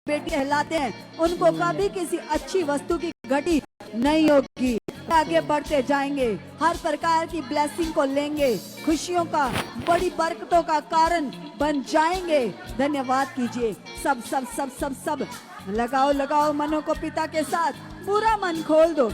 बेटी कहलाते हैं, उनको कभी किसी अच्छी वस्तु की घटी नहीं होगी। आगे बढ़ते जाएंगे, हर प्रकार की ब्लेसिंग को लेंगे, खुशियों का, बड़ी बरकतों का कारण बन जाएंगे। धन्यवाद कीजिए। सब सब सब सब सब लगाओ लगाओ मनों को पिता के साथ, पूरा मन खोल दो,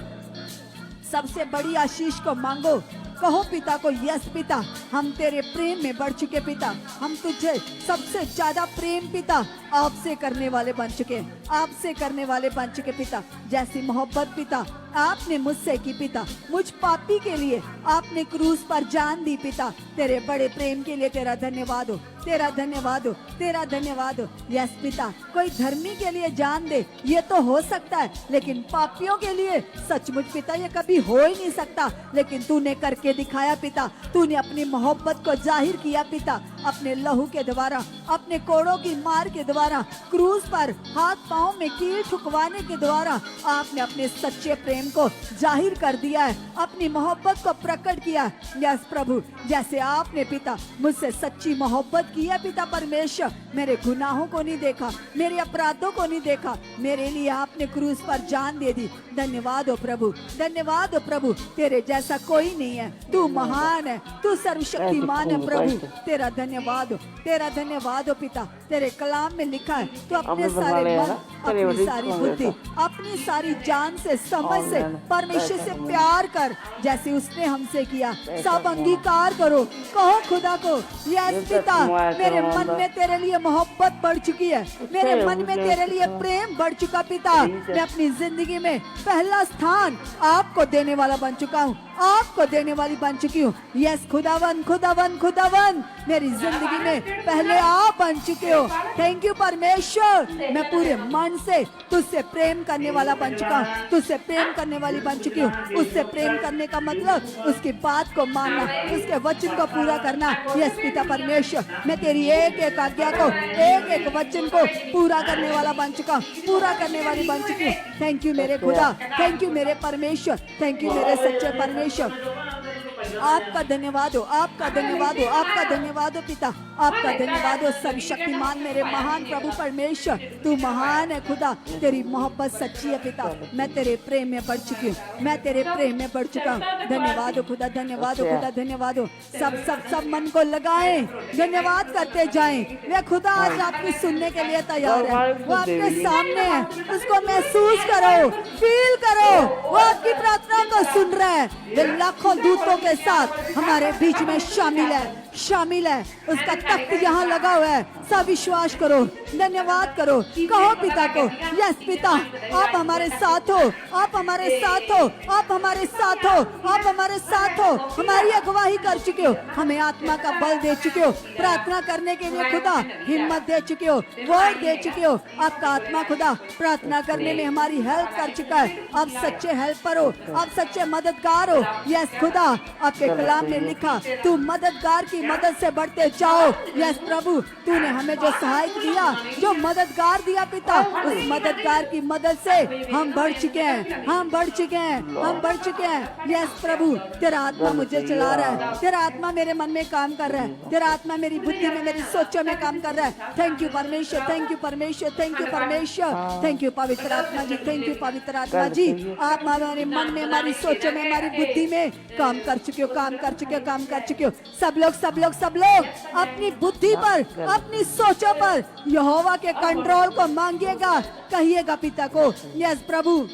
सबसे बड़ी आशीष को मांगो। कहो पिता को, यस पिता, हम तेरे प्रेम में बढ़ चुके पिता, हम तुझे सबसे ज्यादा प्रेम पिता आपसे करने वाले बन चुके, आपसे करने वाले बन चुके पिता। जैसी मोहब्बत पिता आपने मुझसे की पिता, मुझ पापी के लिए आपने क्रूस पर जान दी पिता, तेरे बड़े प्रेम के लिए तेरा धन्यवाद हो, तेरा धन्यवाद हो, तेरा धन्यवाद हो। यस पिता, कोई धर्मी के लिए जान दे ये तो हो सकता है, लेकिन पापियों के लिए सचमुच पिता ये कभी हो ही नहीं सकता, लेकिन तूने करके दिखाया पिता, तूने अपनी मोहब्बत को जाहिर किया पिता, अपने लहू के द्वारा, अपने कोड़ों की मार के द्वारा, क्रूस पर हाथ पांव में कील ठुकवाने के द्वारा आपने अपने सच्चे प्रेम को जाहिर कर दिया है, अपनी मोहब्बत को प्रकट किया। यस प्रभु, जैसे आपने पिता मुझसे सच्ची मोहब्बत की है पिता परमेश्वर, मेरे गुनाहों को नहीं देखा, मेरे अपराधों को नहीं देखा, मेरे लिए आपने क्रूस पर जान दे दी। धन्यवाद हो प्रभु, धन्यवाद हो प्रभु, तेरे जैसा कोई नहीं है, तू महान है, तू सर्वशक्तिमान है प्रभु, तेरा धन्यवाद हो, तेरा धन्यवाद हो पिता। तेरे कलाम में लिखा है, तो अपने सारे मन, अपनी सारी बुद्धि, अपनी सारी जान से, समझ से परमेश्वर से प्यार कर, जैसे उसने हमसे किया। सब अंगीकार करो, कहो खुदा को, यस पिता, मेरे मन में तेरे लिए मोहब्बत बढ़ चुकी है, मेरे मन में तेरे लिए प्रेम बढ़ चुका पिता, मैं अपनी जिंदगी में पहला स्थान आपको देने वाला बन चुका हूँ, आपको देने वाली बन चुकी हूँ। यस खुदावन, खुदावन, खुदावन, मेरी जिंदगी में पहले आप बन चुके हो। थैंक यू परमेश्वर, मैं पूरे मन से तुझसे प्रेम करने वाला बन चुका हूँ, तुझसे प्रेम करने वाली बन चुकी हूँ। उससे प्रेम करने का मतलब उसकी बात को मानना, उसके वचन को पूरा करना। यस पिता परमेश्वर, मैं तेरी एक एक आज्ञा को, एक एक वचन को पूरा करने वाला बन चुका हूँ, पूरा करने वाली बन चुकी हूँ। थैंक यू मेरे खुदा, थैंक यू मेरे परमेश्वर, थैंक यू मेरे सच्चे परमेश्वर। आपका धन्यवाद हो, आपका धन्यवाद हो, आपका धन्यवाद हो पिता, आपका धन्यवाद हो सर्वशक्तिमान मेरे महान प्रभु परमेश्वर, तू महान है खुदा, तेरी मोहब्बत सच्ची है पिता, मैं तेरे प्रेम में बढ़ चुकी हूँ, मैं तेरे प्रेम में बढ़ चुका हूँ। धन्यवाद हो खुदा, धन्यवाद हो खुदा, धन्यवाद हो। सब सब सब मन को लगाएं, धन्यवाद करते जाएं। वे खुदा आज आपकी सुनने के लिए तैयार है, वो आपके सामने है, उसको महसूस करो, फील करो, वो आपकी प्रार्थना को सुन रहा है, वे लाखों दूतों के साथ हमारे बीच में शामिल है, शामिल है, उसका तख्त यहाँ लगा हुआ है। सब विश्वास करो, धन्यवाद करो, कहो पिता को, यस पिता, आप हमारे साथ हो, आप हमारे साथ हो, आप हमारे साथ हो, आप हमारे साथ हो, हमारी अगुवाई कर चुके हो, हमें आत्मा का बल दे चुके हो, प्रार्थना करने के लिए खुदा हिम्मत दे चुके हो, वर्ड दे चुके हो। आपका आत्मा खुदा प्रार्थना करने में हमारी हेल्प कर चुका है। आप सच्चे हेल्पर हो, आप सच्चे मददगार हो। यस खुदा, आपके कलाम में लिखा, तू मददगार की मदद से बढ़ते जाओ। यस प्रभु, तूने हमें जो सहायक दिया, जो मददगार दिया पिता, उस मददगार की मदद से हम बढ़ चुके हैं, हम बढ़ चुके हैं, हम बढ़ चुके हैं। यस प्रभु, तेरा आत्मा मुझे चला रहा है, तेरा आत्मा मेरे मन में काम कर रहा है, तेरा आत्मा मेरी बुद्धि में, मेरी सोचों में काम कर रहा है। थैंक यू परमेश्वर, थैंक यू परमेश्वर, थैंक यू परमेश्वर, थैंक यू पवित्र आत्मा जी, थैंक यू पवित्र आत्मा जी। आप हमारे मन में, हमारी सोचों में, हमारी बुद्धि में काम कर चुके हो, काम कर चुके हो, काम कर चुके हो। सब लोग सब लोग सब लोग अपनी बुद्धि पर, अपनी सोचों पर यहोवा के कंट्रोल को मांगिएगा, कहिएगा पिता को, यस प्रभु,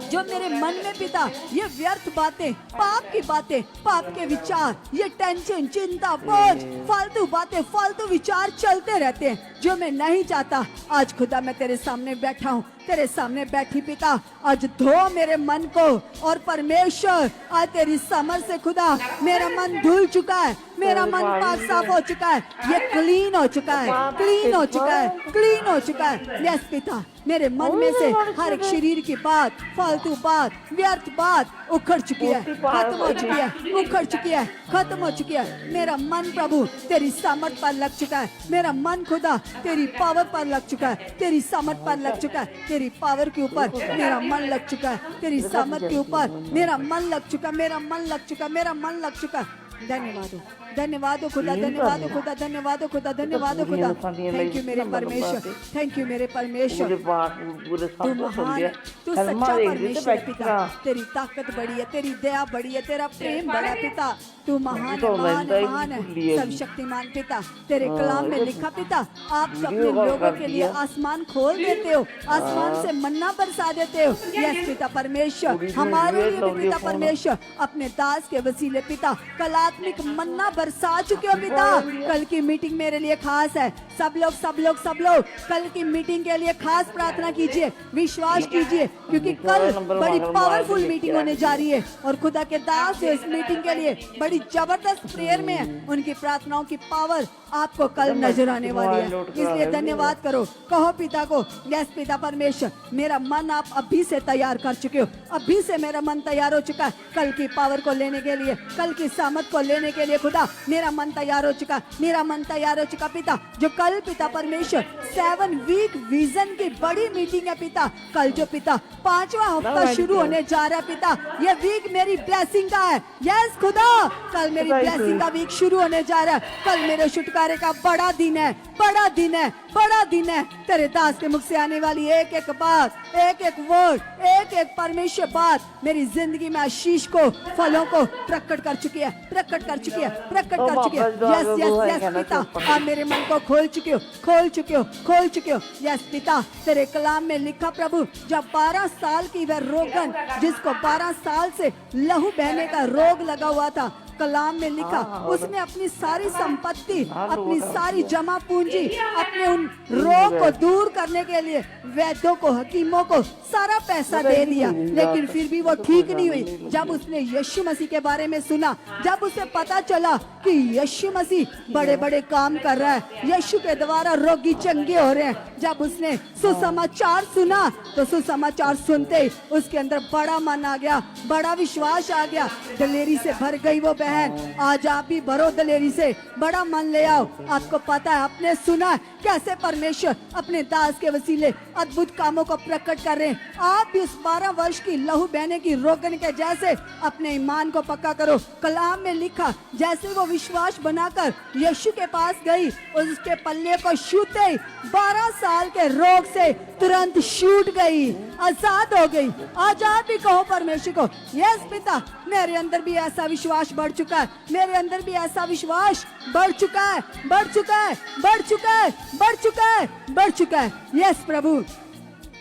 जो मेरे मन में पिता ये व्यर्थ बातें, पाप की बातें, पाप के विचार, ये टेंशन, चिंता, बोझ, फालतू बातें, फालतू विचार चलते रहते हैं, जो मैं नहीं चाहता, आज खुदा मैं तेरे सामने बैठा हूँ, तेरे सामने बैठी पिता, आज धो मेरे मन को। और परमेश्वर, आज तेरी समझ से खुदा मेरा मन धुल चुका है, मेरा मन पाक साफ हो चुका है, ये क्लीन हो चुका है, क्लीन हो चुका है, क्लीन हो चुका है। यस पिता, मेरे मन में से हर एक शरीर की बात, फालतू बात, व्यर्थ बात उखड़ चुकी है, खत्म हो चुकी है, उखड़ चुकी है, खत्म हो चुकी है। मेरा मन प्रभु तेरी सामर्थ पर लग चुका है, मेरा मन खुदा तेरी पावर पर लग चुका है, तेरी सामर्थ पर लग चुका है, तेरी पावर के ऊपर मेरा मन लग चुका है, तेरी सामर्थ के ऊपर मेरा मन लग चुका, मेरा मन लग चुका, मेरा मन लग चुका। धन्यवाद हो, धन्यवाद हो खुदा, धन्यवाद हो खुदा, धन्यवाद हो खुदा, धन्यवाद हो खुदा। थैंक यू मेरे परमेश्वर, थैंक यू मेरे परमेश्वर। तू महान, तू सच्चा परमेश्वर पिता, तेरी ताकत बड़ी है, तेरी दया बड़ी है, तेरा प्रेम बड़ा है पिता। तू महान है, महान है, महान है, सर्वशक्तिमान पिता। तेरे कलाम में लिखा पिता, आप अपने लोगों के लिए आसमान खोल देते हो, आसमान से मन्ना बरसा देते हो। यस पिता परमेश्वर, हमारे लिए भी पिता परमेश्वर अपने दास के वसीले पिता कलात्मक मन्ना बरसा चुके हो पिता। कल की मीटिंग मेरे लिए खास है। सब लोग कल की मीटिंग के लिए खास प्रार्थना कीजिए, विश्वास कीजिए, क्योंकि कल बड़ी पावरफुल मीटिंग होने जा रही है और खुदा के दास इस मीटिंग के लिए बड़ी जबरदस्त प्रेयर में है। उनकी प्रार्थनाओं की पावर आपको कल नजर आने वाली है, इसलिए धन्यवाद करो। कहो पिता को, यस पिता परमेश्वर, मेरा मन आप अभी से तैयार कर चुके हो, अभी से मेरा मन तैयार हो चुका है कल की पावर को लेने के लिए, कल की सामर्थ को लेने के लिए। खुदा मेरा मन तैयार हो चुका, मेरा मन तैयार हो चुका पिता। जो कल पिता परमेश्वर 7 वीक विजन की बड़ी मीटिंग है पिता, कल जो पिता 5वां हफ्ता शुरू होने जा रहा है पिता, ये वीक मेरी ब्लेसिंग का है। यस खुदा, कल मेरी ब्लेसिंग का वीक शुरू होने जा रहा है। कल मेरे छुटकारे का बड़ा दिन है, बड़ा दिन है, बड़ा दिन है। तेरे दास के मुख से आने वाली एक एक बात, एक एक वर्ड, एक एक परमेश्वर बात मेरी जिंदगी में आशीष को, फलों को प्रकट कर चुकी है, प्रकट कर चुकी है, प्रकट कर चुकी है। यस यस यस पिता, आप मेरे मन को खोल चुके हो, खोल चुके हो, खोल चुके हो। यस पिता, तेरे कलाम में लिखा प्रभु, जब 12 साल की वह रोगन, जिसको 12 साल से लहू बहने का रोग लगा हुआ था, कलाम में लिखा उसने अपनी सारी संपत्ति, अपनी सारी जमा पूंजी, अपने उन रोग को दूर करने के लिए वैद्यों को, हकीमों को सारा पैसा दे दिया, लेकिन फिर भी वो ठीक नहीं हुई। जब उसने यीशु मसीह के बारे में सुना, जब उसे पता चला कि यीशु मसीह बड़े बड़े काम कर रहा है, यीशु के द्वारा रोगी चंगे हो रहे हैं, जब उसने सुसमाचार सुना तो सुसमाचार सुनते ही उसके अंदर बड़ा मन आ गया, बड़ा विश्वास आ गया, दिलेरी से भर गई वो बहन। आज आप भी भरो दिलेरी से, बड़ा मन ले आओ। आपको पता है, आपने सुना कैसे परमेश्वर अपने दास के वसीले अद्भुत कामों को प्रकट कर रहे हैं। आप भी उस 12 वर्ष की लहू बहने की रोगन के जैसे अपने ईमान को पक्का करो। कलाम में लिखा, जैसे वो विश्वास बनाकर यीशु के पास गई, उसके पल्ले को छूते ही 12 साल के रोग से तुरंत छूट गई, आजाद हो गई। आज आप भी कहो परमेश्वर को, यस पिता, मेरे अंदर भी ऐसा विश्वास बढ़ चुका है, मेरे अंदर भी ऐसा विश्वास बढ़ चुका है, बढ़ चुका है, बढ़ चुका है, बढ़ चुका है, बढ़ चुका है। यस प्रभु,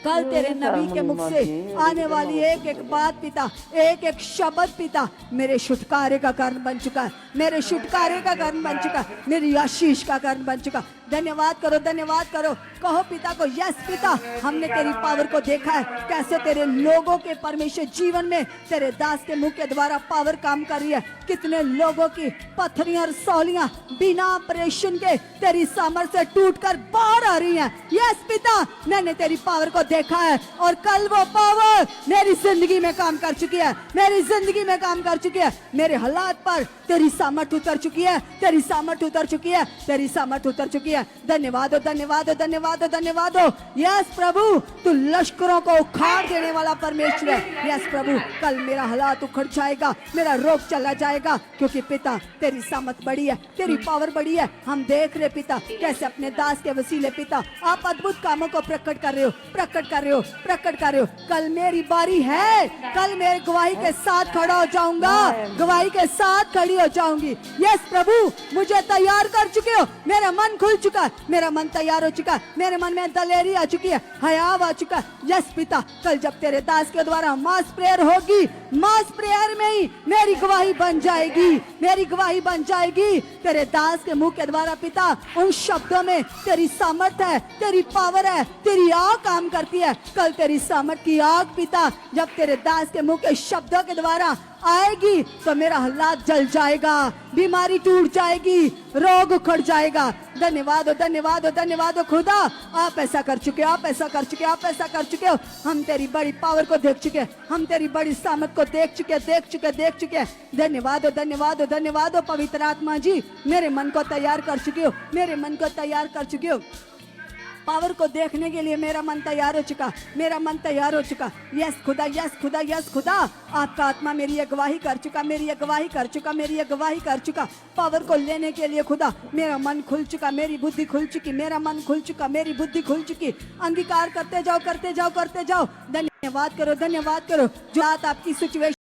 कल तेरे नबी के मुख से आने वाली एक एक बात पिता, एक एक शब्द पिता मेरे छुटकारे का कारण बन चुका है, मेरे छुटकारे का कारण बन चुका है, मेरी आशीष का कारण बन चुका। धन्यवाद करो, धन्यवाद करो। कहो पिता को, यस पिता, हमने तेरी पावर को देखा है, कैसे तेरे लोगों के परमेश्वर जीवन में तेरे दास के मुंह के द्वारा पावर काम कर रही है। कितने लोगों की पत्थरियां और सौलियां बिना ऑपरेशन के तेरी सामर्थ्य से टूटकर बाहर आ रही हैं। यस पिता, मैंने तेरी पावर को देखा है और कल वो पावर मेरी जिंदगी में काम कर चुकी है, मेरी जिंदगी में काम कर चुकी है। मेरे हालात पर तेरी सामर्थ उतर चुकी है, तेरी सामर्थ उतर चुकी है, तेरी सामर्थ उतर चुकी है। धन्यवाद हो, धन्यवाद हो, धन्यवाद हो, धन्यवाद हो। यस प्रभु, तू लश्करों को उखाड़ देने वाला परमेश्वर है। यस प्रभु, कल मेरा हालात उखड़ जाएगा, मेरा रोग चला जाएगा, क्योंकि पिता तेरी सामर्थ बड़ी है, तेरी पावर बड़ी है। हम देख रहे पिता, कैसे अपने दास के वसीले पिता आप अद्भुत कामों को प्रकट कर रहे हो, प्रकट कर रहे हो, प्रकट कर रहे हो। कल मेरी बारी है, कल मेरे गवाही के साथ खड़ा हो जाऊंगा, गवाही के साथ खड़ी हो जाऊंगी। यस प्रभु, मुझे तैयार कर चुके हो, मेरा मन खुल चुका है, मेरा मन तैयार हो चुका है, मेरे मन में दलेरी आ चुकी है, हयाव आ चुका है। यस पिता, कल जब तेरे दास के द्वारा मास प्रेयर होगी, मास प्रेयर में ही मेरी गवाही बन जाएगी, मेरी गवाही बन जाएगी। तेरे दास के मुंह के द्वारा पिता उन शब्दों में तेरी सामर्थ है, तेरी पावर है, तेरी आग काम करती है। कल तेरी सामर्थ की आग पिता जब तेरे दास के मुंह के शब्दों के द्वारा आएगी तो मेरा हालात जल जाएगा, बीमारी टूट जाएगी, रोग उखड़ जाएगा। धन्यवाद हो, धन्यवाद हो, धन्यवाद हो खुदा, आप ऐसा कर चुके हो, आप ऐसा कर चुके हो, आप ऐसा कर चुके हो। हम तेरी बड़ी पावर को देख चुके हैं, हम तेरी बड़ी सामर्थ को देख चुके, देख चुके, देख चुके। धन्यवाद हो, धन्यवाद हो, धन्यवाद हो पवित्र आत्मा जी, मेरे मन को तैयार कर चुके हो, मेरे मन को तैयार कर चुके हो। पावर को देखने के लिए मेरा मन तैयार हो चुका, मेरा मन तैयार हो चुका। यस खुदा, यस खुदा, यस खुदा। आपका आत्मा मेरी अगवाही कर चुका, मेरी अगवाही कर चुका, मेरी अगवाही कर चुका। पावर को लेने के लिए खुदा मेरा मन खुल चुका, मेरी बुद्धि खुल चुकी, मेरा मन खुल चुका, मेरी बुद्धि खुल चुकी। अंगीकार करते जाओ, करते जाओ, करते जाओ। धन्यवाद करो, धन्यवाद करो। जो बात आपकी सिचुएशन